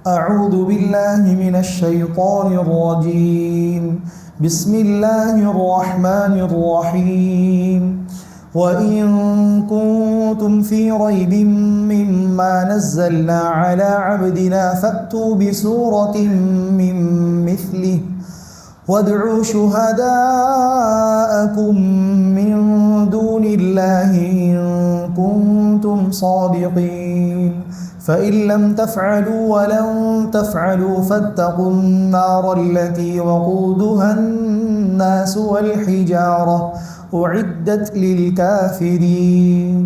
أعوذ بالله من الشيطان الرجيم بسم الله الرحمن الرحيم وإن كنتم في ريب مما نزلنا على عبدنا فأتوا بسورة من مثله وادعوا شهداءكم من دون الله إن كنتم صادقين فإن لم تفعلوا ولن تفعلوا فاتقوا النار التي وقودها الناس والحجارة أعدت للكافرين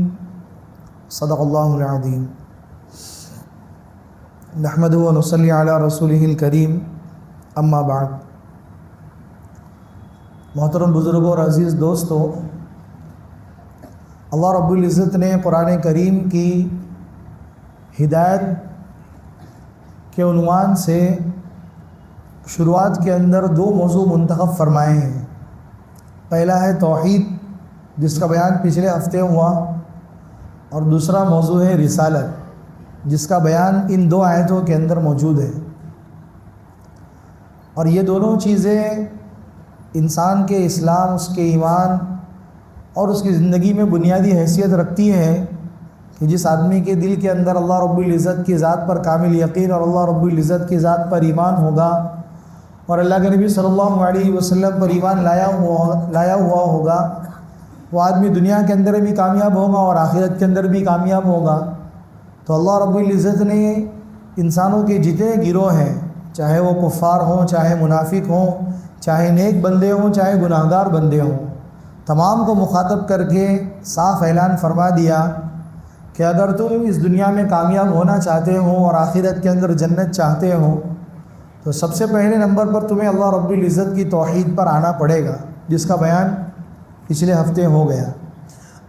صدق الله العظيم نحمده ونصلي على رسوله الكريم اما بعد. محترم بزرگوں اور عزیز دوستوں، اللہ رب العزت نے قرآن کریم کی ہدایت کے عنوان سے شروعات کے اندر دو موضوع منتخب فرمائے ہیں. پہلا ہے توحید، جس کا بیان پچھلے ہفتے ہوا، اور دوسرا موضوع ہے رسالت، جس کا بیان ان دو آیتوں کے اندر موجود ہے. اور یہ دونوں چیزیں انسان کے اسلام، اس کے ایمان اور اس کی زندگی میں بنیادی حیثیت رکھتی ہیں کہ جس آدمی کے دل کے اندر اللہ رب العزت کی ذات پر کامل یقین اور اللہ رب العزت کی ذات پر ایمان ہوگا، اور اللہ کے نبی صلی اللہ علیہ وسلم پر ایمان لایا ہوا ہوگا، وہ آدمی دنیا کے اندر بھی کامیاب ہوگا اور آخرت کے اندر بھی کامیاب ہوگا. تو اللہ رب العزت نے انسانوں کے جتنے گروہ ہیں، چاہے وہ کفار ہوں، چاہے منافق ہوں، چاہے نیک بندے ہوں، چاہے گناہگار بندے ہوں، تمام کو مخاطب کر کے صاف اعلان فرما دیا کہ اگر تم اس دنیا میں کامیاب ہونا چاہتے ہو اور آخرت کے اندر جنت چاہتے ہو تو سب سے پہلے نمبر پر تمہیں اللہ رب العزت کی توحید پر آنا پڑے گا، جس کا بیان پچھلے ہفتے ہو گیا.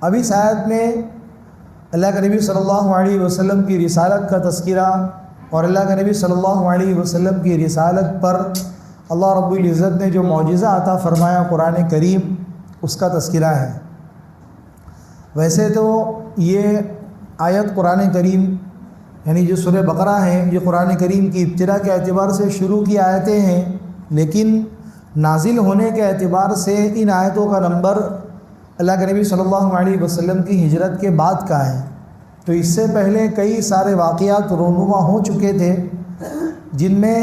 اب اس آیت میں اللہ کے نبی صلی اللہ علیہ وسلم کی رسالت کا تذکرہ اور اللہ کے نبی صلی اللہ علیہ وسلم کی رسالت پر اللہ رب العزت نے جو معجزہ عطا فرمایا قرآن کریم، اس کا تذکرہ ہے. ویسے تو یہ آیت قرآن کریم یعنی جو سورہ بقرہ ہے، یہ قرآن کریم کی ابتدا کے اعتبار سے شروع کی آیتیں ہیں، لیکن نازل ہونے کے اعتبار سے ان آیتوں کا نمبر اللہ کے نبی صلی اللہ علیہ وسلم کی ہجرت کے بعد کا ہے. تو اس سے پہلے کئی سارے واقعات رونما ہو چکے تھے، جن میں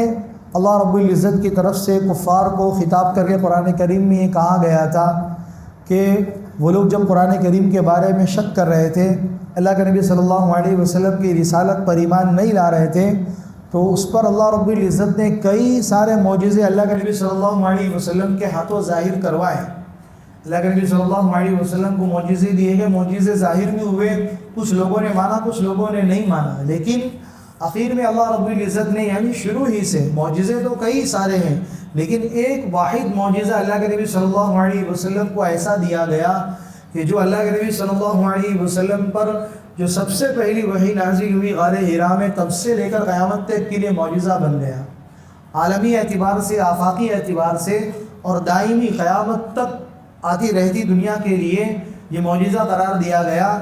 اللہ رب العزت کی طرف سے کفار کو خطاب کر کے قرآن کریم میں یہ کہا گیا تھا کہ وہ لوگ جب قرآن کریم کے بارے میں شک کر رہے تھے، اللہ کے نبی صلی اللہ علیہ وسلم کی رسالت پر ایمان نہیں لا رہے تھے، تو اس پر اللہ رب العزت نے کئی سارے معجزے اللہ کے نبی صلی اللہ علیہ وسلم کے ہاتھوں ظاہر کروائے. اللہ کے نبی صلی اللہ علیہ وسلم کو معجزے دیے گئے، معجزے ظاہر بھی ہوئے، کچھ لوگوں نے مانا، کچھ لوگوں نے نہیں مانا، لیکن آخر میں اللہ رب العزت نے یعنی شروع ہی سے معجزے تو کئی سارے ہیں، لیکن ایک واحد معجزہ اللہ کے نبی صلی اللہ علیہ وسلم کو ایسا دیا گیا کہ جو اللہ کے نبی صلی اللہ علیہ وسلم پر جو سب سے پہلی وحی نازل ہوئی غار حرا میں، تب سے لے کر قیامت تک کے لیے معجزہ بن گیا. عالمی اعتبار سے، آفاقی اعتبار سے اور دائمی قیامت تک آتی رہتی دنیا کے لیے یہ معجزہ قرار دیا گیا.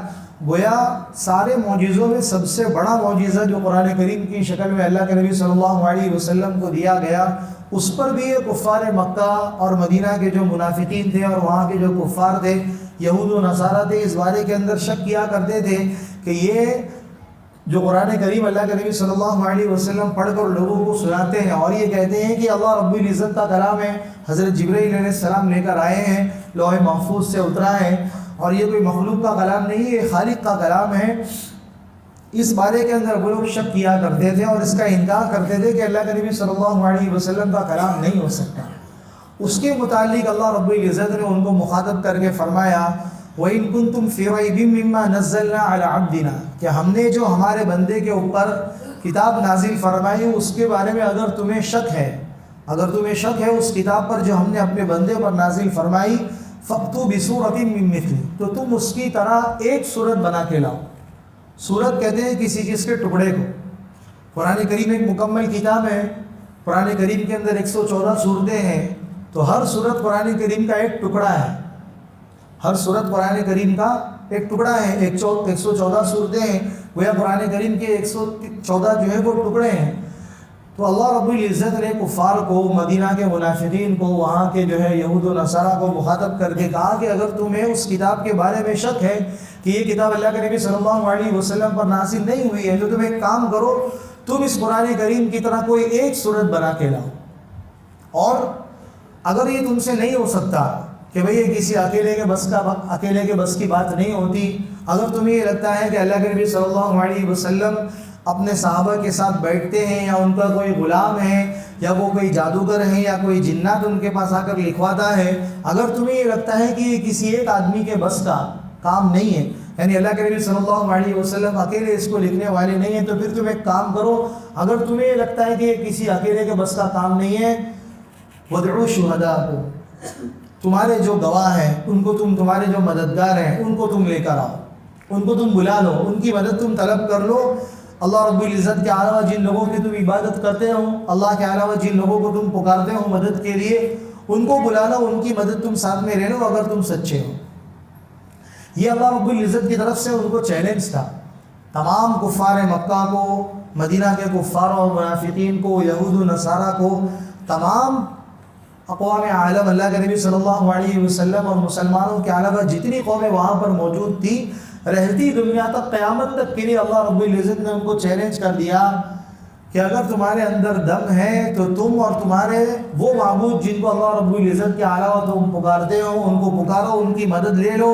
گویا سارے معجزوں میں سب سے بڑا معجزہ جو قرآن کریم کی شکل میں اللہ کے نبی صلی اللہ علیہ وسلم کو دیا گیا، اس پر بھی یہ کفار مکہ اور مدینہ کے جو منافقین تھے اور وہاں کے جو کفار تھے، یہود و نصارہ تھے، اس بارے کے اندر شک کیا کرتے تھے کہ یہ جو قرآن کریم اللہ کے نبی صلی اللہ علیہ وسلم پڑھ کر لوگوں کو سناتے ہیں اور یہ کہتے ہیں کہ اللہ رب العزت کا کلام ہے، حضرت جبرائیل علیہ السلام لے کر آئے ہیں، لوح محفوظ سے اترا ہے، اور یہ کوئی مخلوق کا کلام نہیں ہے، یہ خالق کا کلام ہے. اس بارے کے اندر وہ لوگ شک کیا کرتے تھے اور اس کا انکار کرتے تھے کہ اللہ کے نبی صلی اللہ علیہ وسلم کا کلام نہیں ہو سکتا. اس کے متعلق اللہ رب العزت نے ان کو مخاطب کر کے فرمایا وَإِن كُنتُمْ فِي رَيْبٍ مِّمَّا نَزَّلْنَا عَلَىٰ عَبْدِنَا، کہ ہم نے جو ہمارے بندے کے اوپر کتاب نازل فرمائی اس کے بارے میں اگر تمہیں شک ہے اس کتاب پر جو ہم نے اپنے بندے پر نازل فرمائی، فَأْتُوا بِسُورَةٍ مِّن مِّثْلِهِ، تو تم اس کی طرح ایک صورت بنا کے لاؤ. صورت کہتے ہیں کسی چیز کے ٹکڑے کو. قرآن کریم ایک مکمل کتاب ہے، قرآن کریم کے اندر 114 صورتیں ہیں، تو ہر صورت قرآن کریم کا ایک ٹکڑا ہے. ہر صورت قرآن کریم کا ایک ٹکڑا ہے. 114 صورتیں ہیں، گویا قرآن کریم کے 114 جو ہے وہ ٹکڑے ہیں. تو اللہ رب العزت نے کفار کو، مدینہ کے منافقین کو، وہاں کے جو ہے یہود و نصارہ کو مخاطب کر کے کہا کہ اگر تمہیں اس کتاب کے بارے میں شک ہے کہ یہ کتاب اللہ کے نبی صلی اللہ علیہ وسلم پر نازل نہیں ہوئی ہے، تو تم ایک کام کرو، تم اس قرآن کریم کی طرح کوئی ایک صورت بنا کے لاؤ، اور اگر یہ تم سے نہیں ہو سکتا کہ بھئی یہ کسی اکیلے کے بس کی بات نہیں ہوتی، اگر تمہیں یہ لگتا ہے کہ اللہ کے نبی صلی اللہ علیہ وسلم اپنے صحابہ کے ساتھ بیٹھتے ہیں، یا ان کا کوئی غلام ہے، یا وہ کوئی جادوگر ہے، یا کوئی جنات ان کے پاس آ کر لکھواتا ہے، اگر تمہیں یہ لگتا ہے کہ یہ کسی ایک آدمی کے بس کا کام نہیں ہے، یعنی اللہ کے نبی صلی اللہ علیہ وسلم اکیلے اس کو لکھنے والے نہیں ہیں، تو پھر تم ایک کام کرو، اگر تمہیں یہ لگتا ہے کہ یہ کسی اکیلے کے بس کا کام نہیں ہے، وَادْعُوا شُهَدَاءَكُمْ، تمہارے جو گواہ ہیں ان کو تمہارے جو مددگار ہیں ان کو تم لے کر آؤ، ان کو تم بلا لو، ان کی مدد تم طلب کر لو، اللہ رب العزت کے علاوہ جن لوگوں کی تم عبادت کرتے ہو، اللہ کے علاوہ جن لوگوں کو تم پکارتے ہو مدد کے لیے، ان کو بلا لو، ان کی مدد تم ساتھ میں لے لو اگر تم سچے ہو۔ یہ اللہ رب العزت کی طرف سے ان کو چیلنج تھا، تمام کفار مکہ کو، مدینہ کے کفار و منافقین کو، یہود و نصارہ کو، تمام اقوام عالم، اللہ کے نبی صلی اللہ علیہ وسلم اور مسلمانوں کے علاوہ جتنی قومیں وہاں پر موجود تھی، رہتی دنیا تک، قیامت تک کے لیے اللہ رب العزت نے ان کو چیلنج کر دیا کہ اگر تمہارے اندر دم ہے تو تم اور تمہارے وہ معبود جن کو اللہ رب العزت کے علاوہ تم پکارتے ہو ان کو پکارو، ان کی مدد لے لو،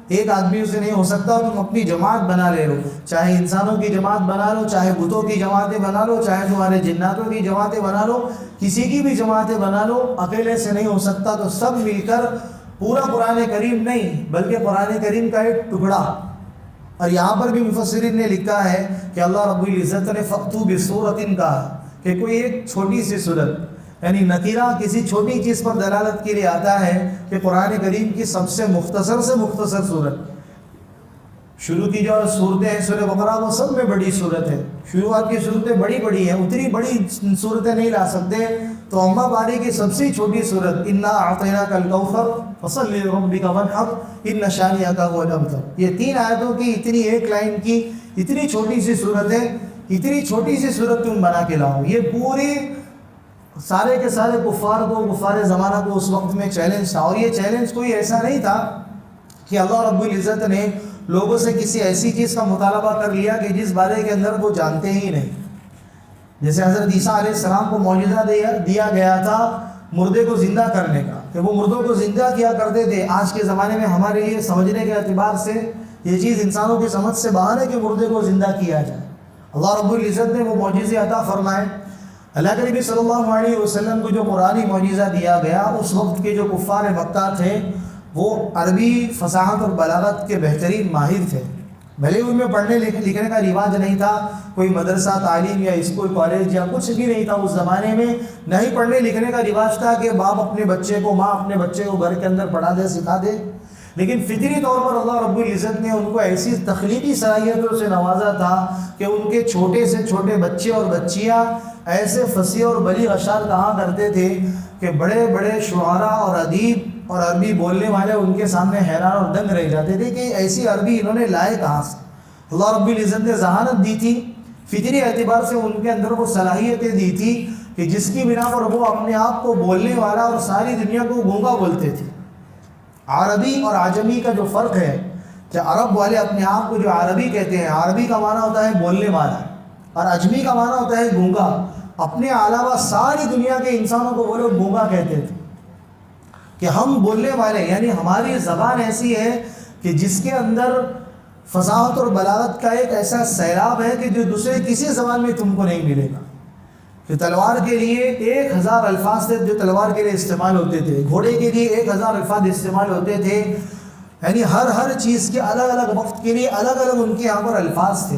ایک آدمی سے نہیں ہو سکتا، تم اپنی جماعت بنا لے لو، چاہے انسانوں کی جماعت بنا لو، چاہے بتوں کی جماعتیں بنا لو، چاہے تمہارے جناتوں کی جماعتیں بنا لو، کسی کی بھی جماعتیں بنا لو، اکیلے سے نہیں ہو سکتا، تو سب مل کر پورا قرآن کریم نہیں بلکہ قرآن کریم کا ایک ٹکڑا، اور یہاں پر بھی مفسرین نے لکھا ہے کہ اللہ رب العزت نے فَأْتُوا بِسُورَةٍ کہا کہ کوئی ایک چھوٹی سی صورت، یعنی نکیرہ کسی چھوٹی چیز پر دلالت کے لیے آتا ہے کہ قرآن کریم کی سب سے مختصر صورت، شروع کی جو صورتیں ہیں سورہ بقرہ وہ سب میں بڑی صورت ہے، شروعات کی صورتیں بڑی بڑی ہیں، اتنی بڑی صورتیں نہیں لا سکتے، تو اما باری کی سب سے چھوٹی صورت اِنَّا أَعْطَيْنَاكَ الْكَوْثَرَ فَصَلِّ لِرَبِّكَ وَانْحَرْ إِنَّ شَانِئَكَ هُوَ الْأَبْتَرُ، یہ 3 آیتوں کی اتنی ایک لائن کی اتنی چھوٹی سی صورت ہے، اتنی چھوٹی سی صورت تم بنا کے لاؤ، یہ پوری سارے کے سارے کفار زمانہ کو اس وقت میں چیلنج تھا، اور یہ چیلنج کوئی ایسا نہیں تھا کہ اللہ رب العزت نے لوگوں سے کسی ایسی چیز کا مطالبہ کر لیا کہ جس بارے کے اندر وہ جانتے ہی نہیں، جیسے حضرت عیسیٰ علیہ السلام کو معجزہ دیا گیا تھا مردے کو زندہ کرنے کا، کہ وہ مردوں کو زندہ کیا کرتے تھے، آج کے زمانے میں ہمارے لیے سمجھنے کے اعتبار سے یہ چیز انسانوں کی سمجھ سے باہر ہے کہ مردے کو زندہ کیا جائے، اللہ رب العزت نے وہ معجزے عطا فرمائے۔ اللہ کے نبی صلی اللہ علیہ وسلم کو جو قرآنی معجزہ دیا گیا، اس وقت کے جو کفار مکہ تھے وہ عربی فصاحت اور بلاغت کے بہترین ماہر تھے، بھلے ان میں پڑھنے لکھنے کا رواج نہیں تھا، کوئی مدرسہ تعلیم یا اسکول کالج یا کچھ بھی نہیں تھا اس زمانے میں، نہ ہی پڑھنے لکھنے کا رواج تھا کہ باپ اپنے بچے کو، ماں اپنے بچے کو گھر کے اندر پڑھا دے، سکھا دے، لیکن فطری طور پر اللہ رب العزت نے ان کو ایسی تخلیقی صلاحیتوں سے نوازا تھا کہ ان کے چھوٹے سے چھوٹے بچے اور بچیاں ایسے فصیح اور بلیغ اشعار کہا کرتے تھے کہ بڑے بڑے شعراء اور ادیب اور عربی بولنے والے ان کے سامنے حیران اور دنگ رہ جاتے تھے کہ ایسی عربی انہوں نے لائے کہاں سے۔ اللہ رب العزت نے ذہانت دی تھی، فطری اعتبار سے ان کے اندر وہ صلاحیتیں دی تھی کہ جس کی بنا پر وہ اپنے آپ کو بولنے والا اور ساری دنیا کو گونگا بولتے تھے۔ عربی اور عجمی کا جو فرق ہے کہ عرب والے اپنے آپ کو جو عربی کہتے ہیں، عربی کا معنی ہوتا ہے بولنے والا، اور عجمی کا معنی ہوتا ہے گونگا، اپنے علاوہ ساری دنیا کے انسانوں کو وہ لوگ گونگا کہتے تھے کہ ہم بولنے والے، یعنی ہماری زبان ایسی ہے کہ جس کے اندر فصاحت اور بلاغت کا ایک ایسا سیلاب ہے کہ جو دوسرے کسی زبان میں تم کو نہیں ملے گا۔ کہ تلوار کے لیے 1000 الفاظ تھے جو تلوار کے لیے استعمال ہوتے تھے، گھوڑے کے لیے 1000 الفاظ استعمال ہوتے تھے، یعنی ہر چیز کے الگ الگ وقت کے لیے الگ الگ ان کے یہاں پر الفاظ تھے۔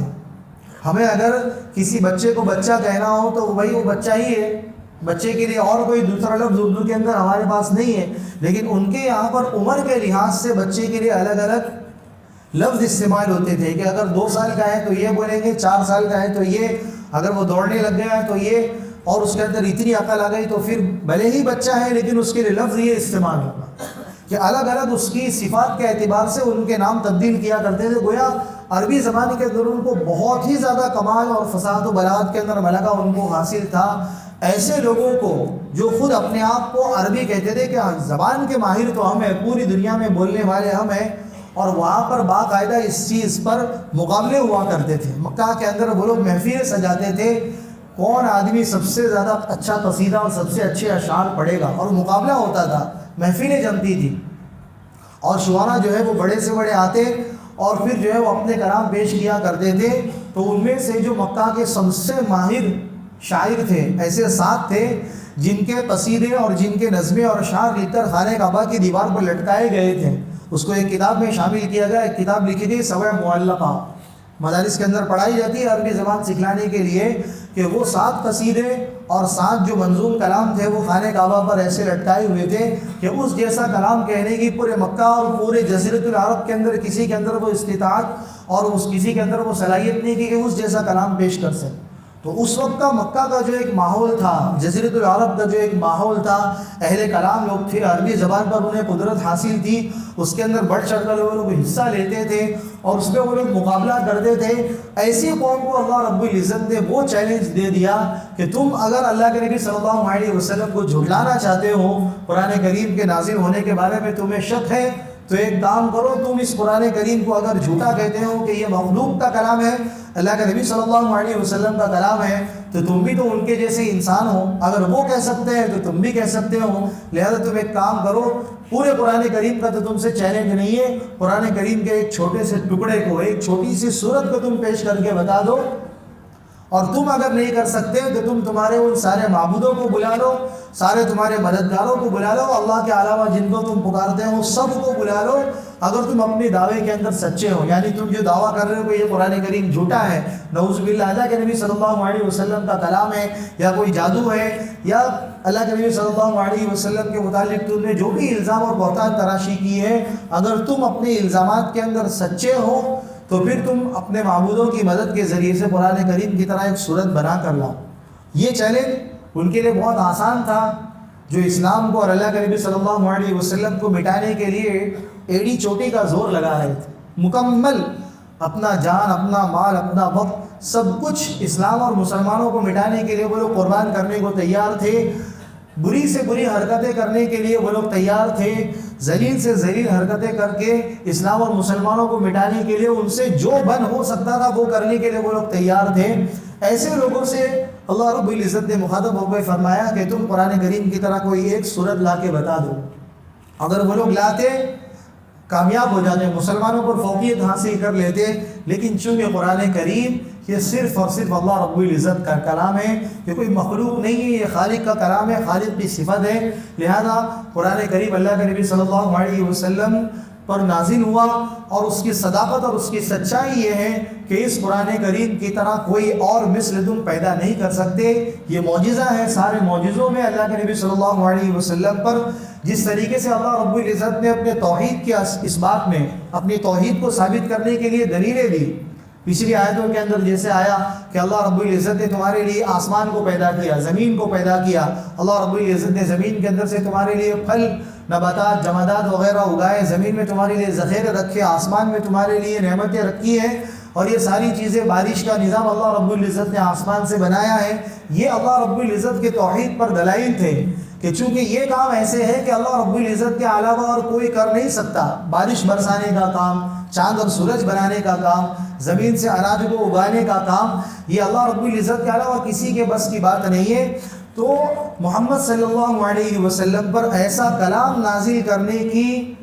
ہمیں اگر کسی بچے کو بچہ کہنا ہو تو بھائی وہ بچہ ہی ہے، بچے کے لیے اور کوئی دوسرا لفظ اردو کے اندر ہمارے پاس نہیں ہے، لیکن ان کے یہاں پر عمر کے لحاظ سے بچے کے لیے الگ الگ لفظ استعمال ہوتے تھے کہ اگر 2 سال کا ہے تو یہ بولیں گے، 4 سال کا ہے تو یہ، اگر وہ دوڑنے لگ گیا ہے تو یہ، اور اس کے اندر اتنی عقل آ گئی تو پھر بھلے ہی بچہ ہے لیکن اس کے لیے لفظ یہ استعمال ہوگا، کہ الگ الگ اس کی صفات کے اعتبار سے ان کے نام تبدیل کیا کرتے تھے، گویا عربی زبان کے اندر ان کو بہت ہی زیادہ کمال اور فصاحت و بلاغت کے اندر ملکہ ان کو حاصل تھا، ایسے لوگوں کو جو خود اپنے آپ کو عربی کہتے تھے کہ زبان کے ماہر تو ہم ہیں، پوری دنیا میں بولنے والے ہم ہیں، اور وہاں پر باقاعدہ اس چیز پر مقابلے ہوا کرتے تھے۔ مکہ کے اندر وہ لوگ محفلیں سجاتے تھے، کون آدمی سب سے زیادہ اچھا قصیدہ اور سب سے اچھے اشعار پڑھے گا، اور مقابلہ ہوتا تھا، محفلیں جمتی تھی، اور شعراء جو ہے وہ بڑے سے بڑے آتے اور پھر جو ہے وہ اپنے کلام پیش کیا کرتے تھے۔ تو ان میں سے جو مکہ کے سب سے ماہر شاعر تھے، ایسے 7 تھے جن کے قصیدے اور جن کے نظمیں اور اشعار لکھ کر خانہ کعبہ کی دیوار پر لٹکائے گئے تھے۔ اس کو ایک کتاب میں شامل کیا گیا، ایک کتاب لکھی تھی سبع معلقہ، مدارس کے اندر پڑھائی جاتی ہے عربی زبان سکھلانے کے لیے، کہ وہ 7 قصیدے اور 7 جو منظوم کلام تھے وہ خانہ کعبہ پر ایسے لٹکائے ہوئے تھے کہ اس جیسا کلام کہنے کی پورے مکہ اور پورے جزیرۃ العرب کے اندر کسی کے اندر وہ استطاعت اور کسی کے اندر وہ صلاحیت نہیں تھی کہ اس جیسا کلام پیش کر سکے۔ تو اس وقت کا مکہ کا جو ایک ماحول تھا، جزیرۃ العرب کا جو ایک ماحول تھا، اہل کلام لوگ تھے، عربی زبان پر انہیں قدرت حاصل تھی، اس کے اندر بڑھ چڑھ کر وہ لوگ حصہ لیتے تھے اور اس پہ وہ لوگ مقابلہ کرتے تھے۔ ایسی قوم کو اللہ رب العزت نے وہ چیلنج دے دیا کہ تم اگر اللہ کے نبی صلی اللہ علیہ وسلم کو جھٹلانا چاہتے ہو، قرآن کریم کے نازل ہونے کے بارے میں تمہیں شک ہے، تو ایک کام کرو، تم اس قرآن کریم کو اگر جھوٹا کہتے ہو کہ یہ مخلوق کا کلام ہے، اللہ کے نبی صلی اللہ علیہ وسلم کا کلام ہے، تو تم بھی تو ان کے جیسے انسان ہو، اگر وہ کہہ سکتے ہیں تو تم بھی کہہ سکتے ہو، لہذا تم ایک کام کرو، پورے قرآن کریم کا تو تم سے چیلنج نہیں ہے، قرآن کریم کے ایک چھوٹے سے ٹکڑے کو، ایک چھوٹی سی سورت کو تم پیش کر کے بتا دو، اور تم اگر نہیں کر سکتے تو تم تمہارے ان سارے معبودوں کو بلا لو، سارے تمہارے مددگاروں کو بلا لو، اللہ کے علاوہ جن کو تم پکارتے ہو سب کو بلا لو، اگر تم اپنے دعوے کے اندر سچے ہو، یعنی تم جو دعویٰ کر رہے ہو کہ یہ قرآن کریم جھوٹا ہے، نعوذ باللہ اللہ کے نبی صلی اللہ علیہ وسلم کا کلام ہے یا کوئی جادو ہے، یا اللہ کے نبی صلی اللہ علیہ وسلم کے متعلق تم نے جو بھی الزام اور بہتان تراشی کی ہے، اگر تم اپنے الزامات کے اندر سچے ہو تو پھر تم اپنے معبودوں کی مدد کے ذریعے سے قرآن کریم کی طرح ایک صورت بنا کر لاؤ۔ یہ چیلنج ان کے لیے بہت آسان تھا، جو اسلام کو اور اللہ کے نبی صلی اللہ علیہ وسلم کو مٹانے کے لیے ایڑی چوٹی کا زور لگا رہے تھے، مکمل اپنا جان، اپنا مال، اپنا وقت، سب کچھ اسلام اور مسلمانوں کو مٹانے کے لیے وہ لوگ قربان کرنے کو تیار تھے، بری سے بری حرکتیں کرنے کے لیے وہ لوگ تیار تھے، ذلیل سے ذلیل حرکتیں کر کے اسلام اور مسلمانوں کو مٹانے کے لیے ان سے جو بن ہو سکتا تھا وہ کرنے کے لیے وہ لوگ تیار تھے۔ ایسے لوگوں سے اللہ رب العزت نے مخاطب ہو کے فرمایا کہ تم قرآن کریم کی طرح کوئی ایک سورت لا کے بتا دو۔ اگر وہ لوگ لاتے، کامیاب ہو جاتے، مسلمانوں پر فوقیت حاصل کر لیتے، لیکن چونکہ قرآن کریم یہ صرف اور صرف اللہ رب العزت کا کلام ہے، یہ کوئی مخلوق نہیں ہے، یہ خالق کا کلام ہے، خالق کی صفت ہے، لہذا قرآن کریم اللہ کے نبی صلی اللہ علیہ وسلم پر نازل ہوا، اور اس کی صداقت اور اس کی سچائی یہ ہے کہ اس قرآن کریم کی طرح کوئی اور مثل تم پیدا نہیں کر سکتے، یہ معجزہ ہے سارے معجزوں میں اللہ کے نبی صلی اللہ علیہ وسلم پر۔ جس طریقے سے اللہ رب العزت نے اپنے توحید کے اس بات میں اپنی توحید کو ثابت کرنے کے لیے دلیلیں دی، پچھلی آیتوں کے اندر جیسے آیا کہ اللہ رب العزت نے تمہارے لیے آسمان کو پیدا کیا، زمین کو پیدا کیا، اللہ رب العزت نے زمین کے اندر سے تمہارے لیے پھل، نباتات، جمادات وغیرہ اگائے، زمین میں تمہارے لیے ذخیرے رکھے، آسمان میں تمہارے لیے نعمتیں رکھی ہیں، اور یہ ساری چیزیں، بارش کا نظام اللہ رب العزت نے آسمان سے بنایا ہے، یہ اللہ رب العزت کے توحید پر دلائل تھے کہ چونکہ یہ کام ایسے ہے کہ اللہ رب العزت کے علاوہ اور کوئی کر نہیں سکتا، بارش برسانے کا کام، چاند اور سورج بنانے کا کام، زمین سے اناج کو اگانے کا کام، یہ اللہ رب العزت کے علاوہ کسی کے بس کی بات نہیں ہے۔ تو محمد صلی اللہ علیہ وسلم پر ایسا کلام نازل کرنے کی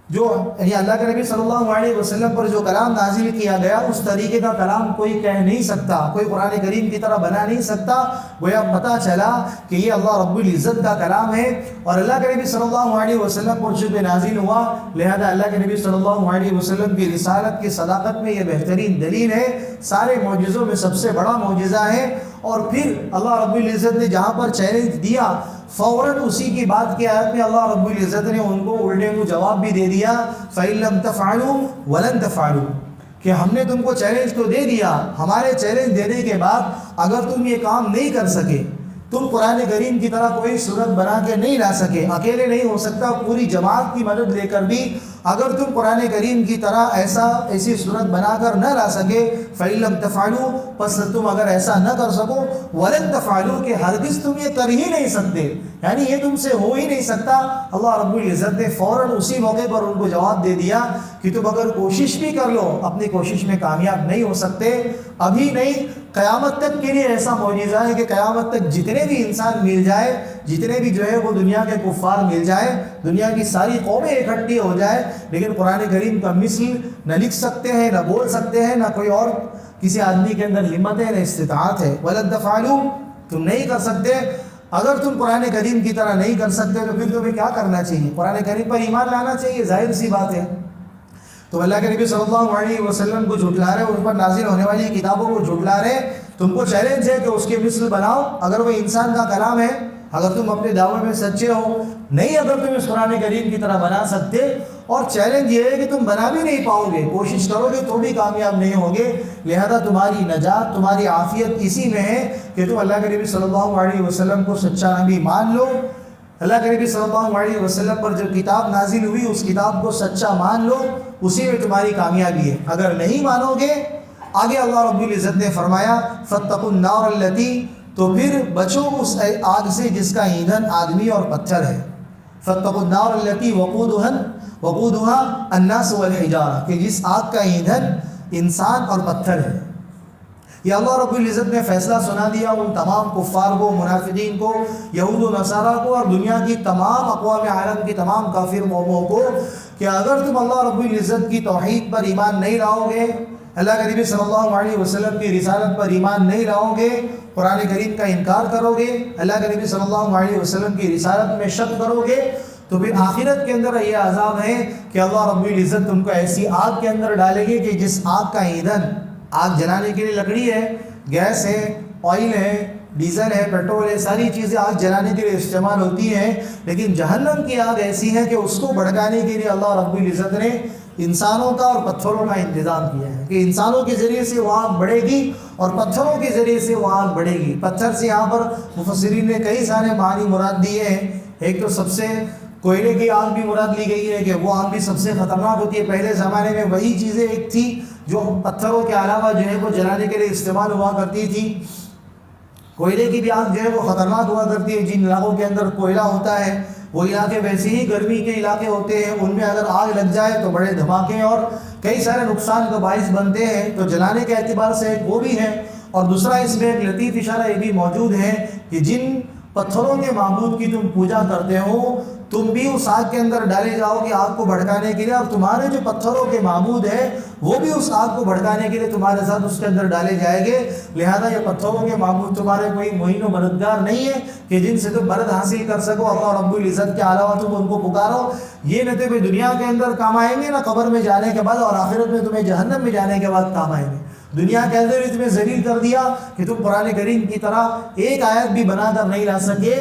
جو یعنی اللہ کے نبی صلی اللہ علیہ وسلم پر جو کلام نازل کیا گیا، اس طریقے کا کلام کوئی کہہ نہیں سکتا، کوئی قرآن کریم کی طرح بنا نہیں سکتا۔ گویا پتہ چلا کہ یہ اللہ رب العزت کا کلام ہے، اور اللہ کے نبی صلی اللہ علیہ وسلم پر چونکہ نازل ہوا، لہذا اللہ کے نبی صلی اللہ علیہ وسلم کی رسالت کی صداقت میں یہ بہترین دلیل ہے، سارے معجزوں میں سب سے بڑا معجزہ ہے۔ اور پھر اللہ رب العزت نے جہاں پر چیلنج دیا، فوراً اسی کی بات کی آیت میں اللہ رب العزت نے ان کو الٹے کو جواب بھی دے دیا، فَإِن لَمْ تَفْعَلُوا وَلَن تَفْعَلُوا، کہ ہم نے تم کو چیلنج تو دے دیا، ہمارے چیلنج دینے کے بعد اگر تم یہ کام نہیں کر سکے، تم قرآن کریم کی طرح کوئی صورت بنا کے نہیں لا سکے، اکیلے نہیں ہو سکتا، پوری جماعت کی مدد لے کر بھی اگر تم قرآن کریم کی طرح ایسی صورت بنا کر نہ لا سکے فَإِن لَمْ تَفْعَلُوا، پس تم اگر ایسا نہ کر سکو وَلَن تَفْعَلُوا، کہ ہرگز تم یہ کر ہی نہیں سکتے، یعنی یہ تم سے ہو ہی نہیں سکتا۔ اللہ رب العزت نے فوراً اسی موقع پر ان کو جواب دے دیا کہ تم اگر کوشش بھی کر لو اپنی کوشش میں کامیاب نہیں ہو سکتے، ابھی نہیں، قیامت تک کے لیے ایسا معجزہ ہے کہ قیامت تک جتنے بھی انسان مل جائے، جتنے بھی جو ہے وہ دنیا کے کفار مل جائے، دنیا کی ساری قومیں اکٹھی ہو جائے، لیکن قرآن کریم کا مثل نہ لکھ سکتے ہیں، نہ بول سکتے ہیں، نہ کوئی اور کسی آدمی کے اندر ہمت ہے، نہ استطاعت ہے۔ وَلَن تَفْعَلُوا، تم نہیں کر سکتے۔ اگر تم قرآن کریم کی طرح نہیں کر سکتے تو پھر تمہیں کیا کرنا چاہیے؟ قرآن کریم پر ایمان لانا چاہیے، ظاہر سی بات ہے۔ تو اللہ کے نبی صلی اللہ علیہ وسلم کو جھٹلا رہے، ان پر نازل ہونے والی کتابوں کو جھٹلا رہے، تم کو چیلنج ہے کہ اس کے مثل بناؤ، اگر وہ انسان کا کلام ہے، اگر تم اپنے دعوے میں سچے ہو، نہیں اگر تم اس قرآن کریم کی طرح بنا سکتے، اور چیلنج یہ ہے کہ تم بنا بھی نہیں پاؤ گے، کوشش کرو گے تو بھی کامیاب نہیں ہوگے، لہذا تمہاری نجات، تمہاری عافیت اسی میں ہے کہ تم اللہ کے نبی صلی اللہ علیہ وسلم کو سچا نبی مان لو، اللہ کے نبی صلی اللہ علیہ وسلم پر جو کتاب نازل ہوئی اس کتاب کو سچا مان لو، اسی میں تمہاری کامیابی ہے۔ اگر نہیں مانو گے، آگے اللہ رب العزت نے فرمایا فَاتَّقُوا النَّارَ الَّتِي، تو پھر بچو اس آگ سے جس کا ایندھن آدمی اور پتھر ہے۔ فَاتَّقُوا النَّارَ الَّتِي وَقُودُهَا النَّاسُ وَالْحِجَارَةُ، کہ جس آگ کا ایندھن انسان اور پتھر ہے۔ یہ اللہ رب العزت نے فیصلہ سنا دیا ان تمام کفار کو، منافقین کو، یہود و نصارہ کو، اور دنیا کی تمام اقوام عالم کی تمام کافر قوموں کو کہ اگر تم اللہ رب العزت کی توحید پر ایمان نہیں لاؤ گے، اللہ کے نبی صلی اللہ علیہ وسلم کی رسالت پر ایمان نہیں لاؤ گے، قرآن کریم کا انکار کرو گے، اللہ کے نبی صلی اللہ علیہ وسلم کی رسالت میں شک کرو گے، تو پھر آخرت کے اندر یہ عذاب ہے کہ اللہ رب العزت تم کو ایسی آگ کے اندر ڈالے گی کہ جس آگ کا ایندھن، آگ جلانے کے لیے لکڑی ہے، گیس ہے، آئل ہے، ڈیزل ہے، پیٹرول ہے، ساری چیزیں آگ جلانے کے لیے استعمال ہوتی ہیں، لیکن جہنم کی آگ ایسی ہے کہ اس کو بھڑکانے کے لیے اللہ رب العزت نے انسانوں کا اور پتھروں کا انتظام کیا ہے کہ انسانوں کے ذریعے سے وہ آگ بڑھے گی اور پتھروں کے ذریعے سے وہ آگ بڑھے گی۔ پتھر سے یہاں پر مفسرین نے کئی سارے معنی مراد دیے ہیں، ایک تو سب سے کوئلے کی آگ بھی مراد لی گئی ہے کہ وہ آگ بھی سب سے خطرناک ہوتی ہے، پہلے زمانے میں وہی چیزیں ایک تھی جو پتھروں کے علاوہ جو ہے وہ جلانے کے لیے استعمال ہوا کرتی تھی۔ کوئلے کی بھی آگ جو ہے وہ خطرناک ہوا کرتی ہے، جن علاقوں کے اندر کوئلہ ہوتا ہے وہ علاقے ویسے ہی گرمی کے علاقے ہوتے ہیں، ان میں اگر آگ لگ جائے تو بڑے دھماکے اور کئی سارے نقصان کا باعث بنتے ہیں، تو جلانے کے اعتبار سے ایک وہ بھی ہے، اور دوسرا اس میں ایک لطیف اشارہ یہ بھی موجود ہے کہ جن پتھروں کے معبود کی تم پوجا کرتے ہو تم بھی اس آگ کے اندر ڈالے جاؤ گے آگ کو بھڑکانے کے لیے، اور تمہارے جو پتھروں کے معبود ہیں وہ بھی اس آگ کو بھڑکانے کے لیے تمہارے ساتھ اس کے اندر ڈالے جائیں گے، لہذا یہ پتھروں کے معبود تمہارے کوئی معین و مددگار نہیں ہے کہ جن سے تم مدد حاصل کر سکو، اللہ رب العزت کے علاوہ تم ان کو پکارو، یہ نہ تمہیں دنیا کے اندر کام آئیں گے، نہ قبر میں جانے کے بعد، اور آخرت میں تمہیں جہنم میں جانے کے بعد کام آئیں گے۔ دنیا کے اندر بھی تمہیں ذلیل کر دیا کہ تم قرآن کریم کی طرح ایک آیت بھی بنا کر نہیں لا سکے،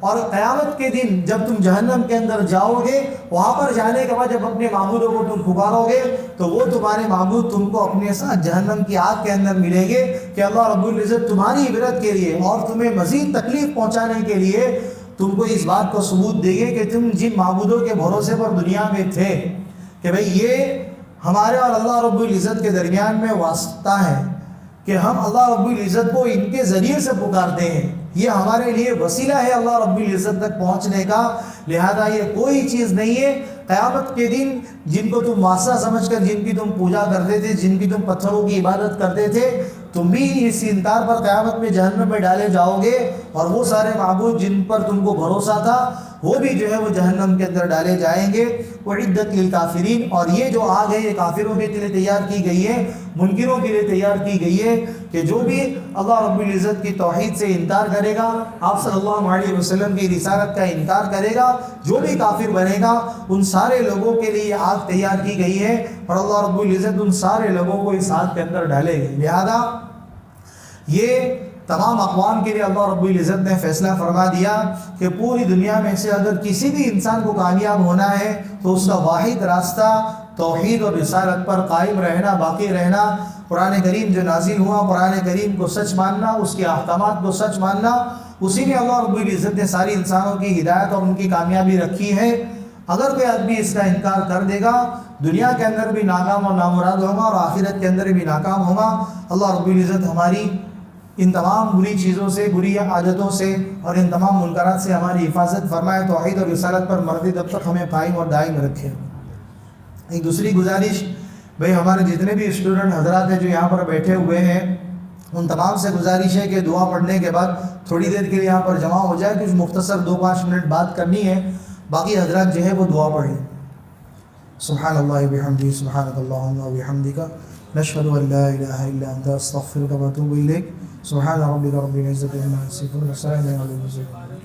اور قیامت کے دن جب تم جہنم کے اندر جاؤ گے، وہاں پر جانے کے بعد جب اپنے معبودوں کو تم پکارو گے تو وہ تمہارے معبود تم کو اپنے ساتھ جہنم کی آگ کے اندر ملیں گے کہ اللہ رب العزت تمہاری عبرت کے لیے اور تمہیں مزید تکلیف پہنچانے کے لیے تم کو اس بات کو ثبوت دے گے کہ تم جن معبودوں کے بھروسے پر دنیا میں تھے کہ بھئی یہ ہمارے اور اللہ رب العزت کے درمیان میں واسطہ ہے کہ ہم اللہ رب العزت کو ان کے ذریعے سے پکارتے ہیں، یہ ہمارے لیے وسیلہ ہے اللہ رب العزت تک پہنچنے کا، لہذا یہ کوئی چیز نہیں ہے۔ قیامت کے دن جن کو تم واسطہ سمجھ کر جن کی تم پوجا کرتے تھے، جن کی تم پتھروں کی عبادت کرتے تھے، تم بھی اس انکار پر قیامت میں جہنم میں ڈالے جاؤ گے، اور وہ سارے معبود جن پر تم کو بھروسہ تھا وہ بھی جو ہے وہ جہنم کے اندر ڈالے جائیں گے۔ وعدت للکافرین، اور یہ جو آگ ہے یہ کافروں کے لیے تیار کی گئی ہے، منکروں کے لیے تیار کی گئی ہے کہ جو بھی اللہ رب العزت کی توحید سے انکار کرے گا، آپ صلی اللہ علیہ وسلم کی رسالت کا انکار کرے گا، جو بھی کافر بنے گا، ان سارے لوگوں کے لیے یہ آگ تیار کی گئی ہے، اور اللہ رب العزت ان سارے لوگوں کو اس آگ کے اندر ڈالے گا۔ لہذا یہ تمام اقوام کے لیے اللہ رب العزت نے فیصلہ فرما دیا کہ پوری دنیا میں سے اگر کسی بھی انسان کو کامیاب ہونا ہے تو اس کا واحد راستہ توحید اور رسالت پر قائم رہنا، باقی رہنا، قرآن کریم جو نازل ہوا قرآن کریم کو سچ ماننا، اس کے احکامات کو سچ ماننا، اسی میں اللہ رب العزت نے ساری انسانوں کی ہدایت اور ان کی کامیابی رکھی ہے۔ اگر کوئی آدمی اس کا انکار کر دے گا دنیا کے اندر بھی ناکام اور نامراد ہوگا اور آخرت کے اندر بھی ناکام ہوگا۔ اللہ رب العزت ہماری ان تمام بری چیزوں سے، بری عادتوں سے اور ان تمام منکرات سے ہماری حفاظت فرمائے، توحید اور رسالت پر مرتے دب تک ہمیں قائم اور دائم رکھے۔ ایک دوسری گزارش، بھئی ہمارے جتنے بھی اسٹوڈنٹ حضرات ہیں جو یہاں پر بیٹھے ہوئے ہیں، ان تمام سے گزارش ہے کہ دعا پڑھنے کے بعد تھوڑی دیر کے لیے یہاں پر جمع ہو جائے، کچھ مختصر 2-5 منٹ بات کرنی ہے، باقی حضرات جو ہے وہ دعا پڑھ لیں۔ سبحان اللہ بحمدہ، سبحانک اللہم و بحمدک، نشہد ان لا الہ الا انت، استغفرک و اتوب الیک۔ سبحان ربک رب العزت عما یصفون، وسلام علی المرسلین۔